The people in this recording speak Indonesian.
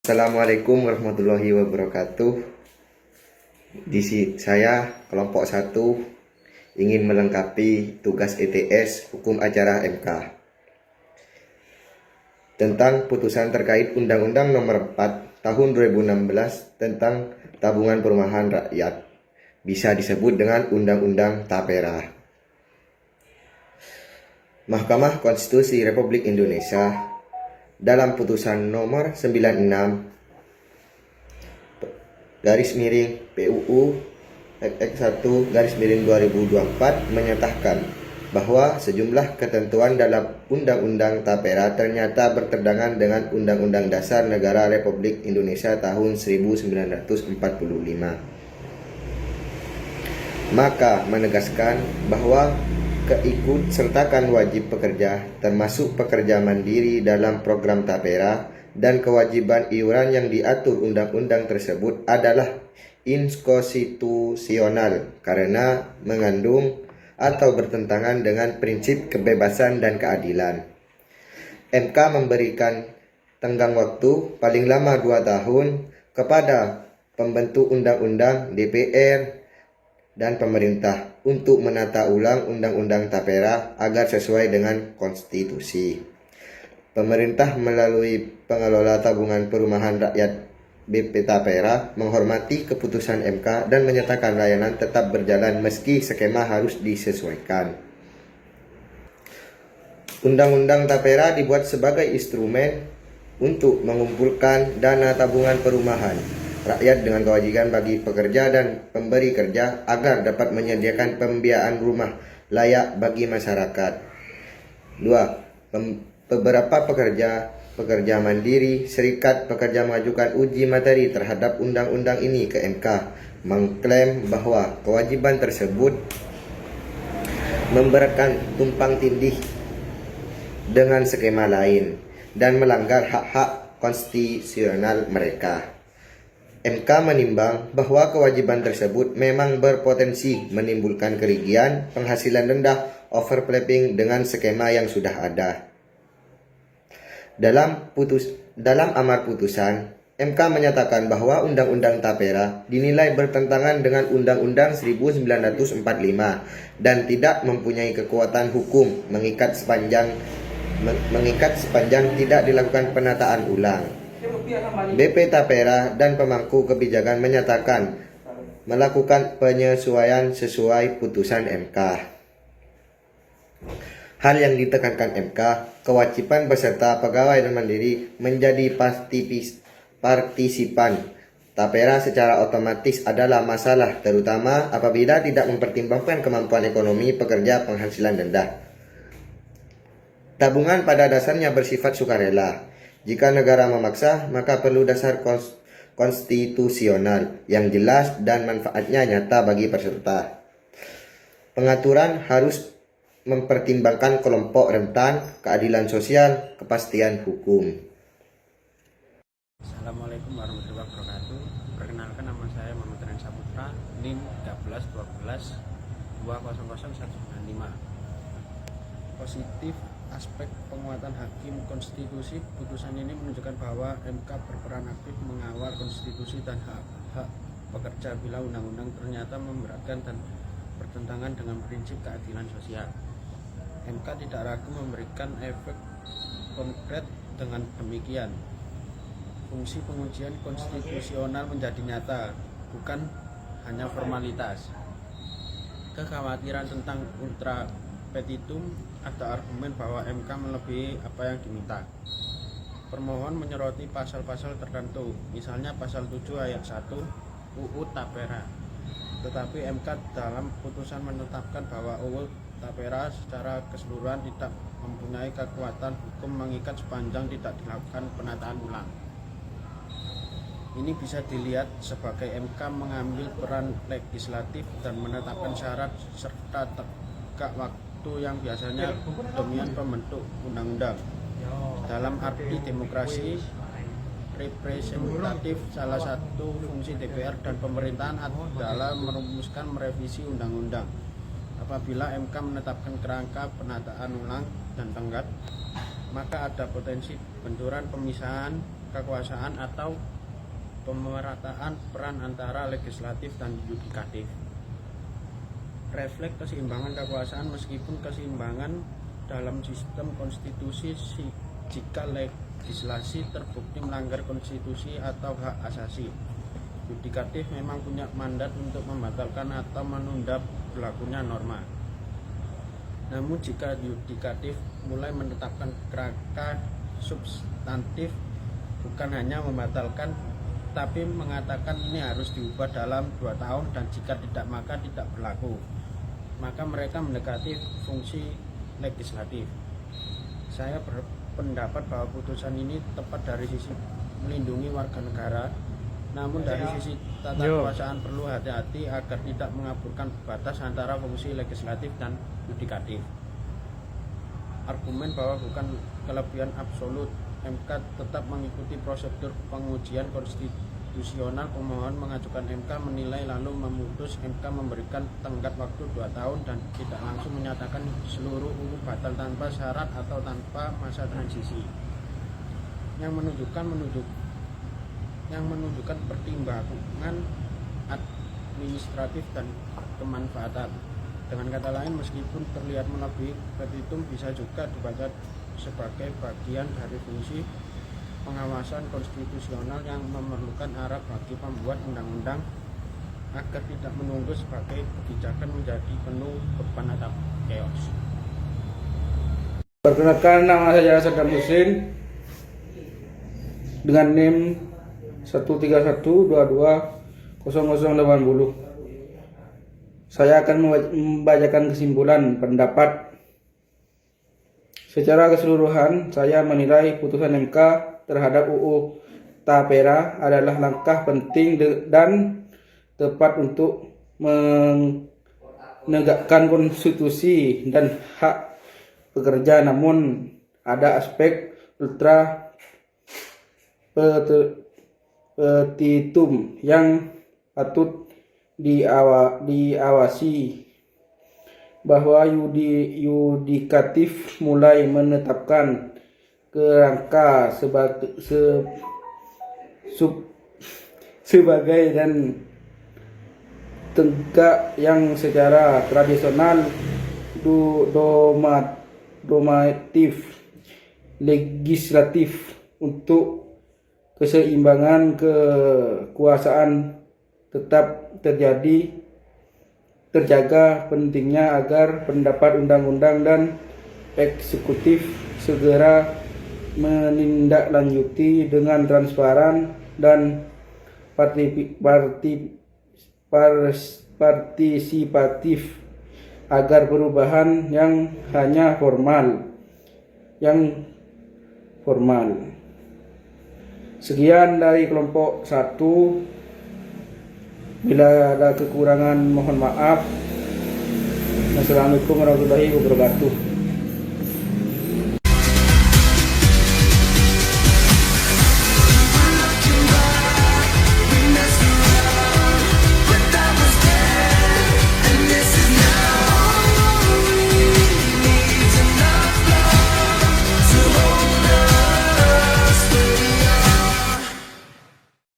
Assalamualaikum warahmatullahi wabarakatuh. Saya kelompok 1 ingin melengkapi tugas ETS Hukum Acara MK tentang putusan terkait Undang-Undang Nomor 4 Tahun 2016 tentang Tabungan Perumahan Rakyat, bisa disebut dengan Undang-Undang Tapera. Mahkamah Konstitusi Republik Indonesia dalam putusan nomor 96 PUU XX1 2024 menyatakan bahwa sejumlah ketentuan dalam Undang-Undang Tapera ternyata bertentangan dengan Undang-Undang Dasar Negara Republik Indonesia tahun 1945. Maka menegaskan bahwa keikutsertakan wajib pekerja termasuk pekerja mandiri dalam program Tapera dan kewajiban iuran yang diatur undang-undang tersebut adalah inkonstitusional karena mengandung atau bertentangan dengan prinsip kebebasan dan keadilan. MK memberikan tenggang waktu paling lama 2 tahun kepada pembentuk undang-undang, DPR, dan pemerintah untuk menata ulang Undang-Undang Tapera agar sesuai dengan konstitusi. Pemerintah melalui pengelola tabungan perumahan rakyat BP Tapera menghormati keputusan MK dan menyatakan layanan tetap berjalan meski skema harus disesuaikan. Undang-Undang Tapera dibuat sebagai instrumen untuk mengumpulkan dana tabungan perumahan rakyat dengan kewajiban bagi pekerja dan pemberi kerja agar dapat menyediakan pembiayaan rumah layak bagi masyarakat. 2. Beberapa pekerja mandiri, serikat pekerja mengajukan uji materi terhadap undang-undang ini ke MK, mengklaim bahwa kewajiban tersebut memberatkan tumpang tindih dengan skema lain dan melanggar hak-hak konstitusional mereka. MK menimbang bahwa kewajiban tersebut memang berpotensi menimbulkan kerugian, penghasilan rendah, overlapping dengan skema yang sudah ada. Dalam amar putusan, MK menyatakan bahwa Undang-Undang Tapera dinilai bertentangan dengan Undang-Undang 1945 dan tidak mempunyai kekuatan hukum mengikat sepanjang tidak dilakukan penataan ulang. BP Tapera dan pemangku kebijakan menyatakan melakukan penyesuaian sesuai putusan MK. Hal yang ditekankan MK, kewajiban peserta pegawai dan mandiri menjadi partisipan Tapera secara otomatis adalah masalah, terutama apabila tidak mempertimbangkan kemampuan ekonomi pekerja penghasilan rendah. Tabungan pada dasarnya bersifat sukarela. Jika negara memaksa, maka perlu dasar konstitusional yang jelas dan manfaatnya nyata bagi peserta. Pengaturan harus mempertimbangkan kelompok rentan, keadilan sosial, kepastian hukum. Assalamualaikum warahmatullahi wabarakatuh. Perkenalkan, nama saya Muhammad Ren Saputra, NIM 1312 200195. Positif aspek penguatan hakim konstitusi, putusan ini menunjukkan bahwa MK berperan aktif mengawal konstitusi dan hak-hak pekerja bila undang-undang ternyata memberatkan dan bertentangan dengan prinsip keadilan sosial. MK tidak ragu memberikan efek konkret. Dengan demikian, fungsi pengujian konstitusional menjadi nyata, bukan hanya formalitas. Kekhawatiran tentang ultra petitum ada argumen bahwa MK melebihi apa yang diminta. Permohon menyoroti pasal-pasal tertentu, misalnya pasal 7 ayat 1 UU Tapera. Tetapi MK dalam putusan menetapkan bahwa UU Tapera secara keseluruhan tidak mempunyai kekuatan hukum mengikat sepanjang tidak dilakukan penataan ulang. Ini bisa dilihat sebagai MK mengambil peran legislatif dan menetapkan syarat serta tegak waktu yang biasanya dominan pembentuk undang-undang. Dalam arti demokrasi representatif, salah satu fungsi DPR dan pemerintahan adalah merumuskan merevisi undang-undang. Apabila MK menetapkan kerangka penataan ulang dan tenggat, maka ada potensi benturan pemisahan kekuasaan atau pemerataan peran antara legislatif dan yudikatif. Refleks keseimbangan kekuasaan meskipun keseimbangan dalam sistem konstitusi jika legislasi terbukti melanggar konstitusi atau hak asasi. Yudikatif memang punya mandat untuk membatalkan atau menunda berlakunya norma. Namun jika yudikatif mulai menetapkan kerangka substantif, bukan hanya membatalkan tapi mengatakan ini harus diubah dalam 2 tahun dan jika tidak maka tidak berlaku, maka mereka mendekati fungsi legislatif. Saya berpendapat bahwa putusan ini tepat dari sisi melindungi warga negara, namun dari sisi tata kekuasaan perlu hati-hati agar tidak mengaburkan batas antara fungsi legislatif dan yudikatif. Argumen bahwa bukan kelebihan absolut, MK tetap mengikuti prosedur pengujian konstitusional. Pemohon mengajukan MK menilai lalu memutus. MK memberikan tenggat waktu 2 tahun dan tidak langsung menyatakan seluruh UU batal tanpa syarat atau tanpa masa transisi, yang menunjukkan pertimbangan administratif dan kemanfaatan. Dengan kata lain, meskipun terlihat melebihi petitum, bisa juga dibaca sebagai bagian dari fungsi pengawasan konstitusional yang memerlukan arah bagi pembuat undang-undang agar tidak menunggu sebagai kebijakan menjadi penuh beban atau chaos. Perkenalkan, nama saya Saddam Hussein dengan NIM 131220080. Saya akan membacakan kesimpulan pendapat. Secara keseluruhan, saya menilai putusan MK terhadap UU Tapera adalah langkah penting dan tepat untuk menegakkan konstitusi dan hak pekerja. Namun ada aspek ultra petitum yang patut diawasi, bahwa yudikatif mulai menetapkan kerangka sebagai dan tegak yang secara tradisional normatif legislatif untuk keseimbangan kekuasaan tetap terjaga. Pentingnya agar pendapat undang-undang dan eksekutif segera menindaklanjuti dengan transparan dan partisipatif agar perubahan yang hanya formal. Sekian dari kelompok 1. Bila ada kekurangan mohon maaf. Wassalamualaikum warahmatullahi wabarakatuh.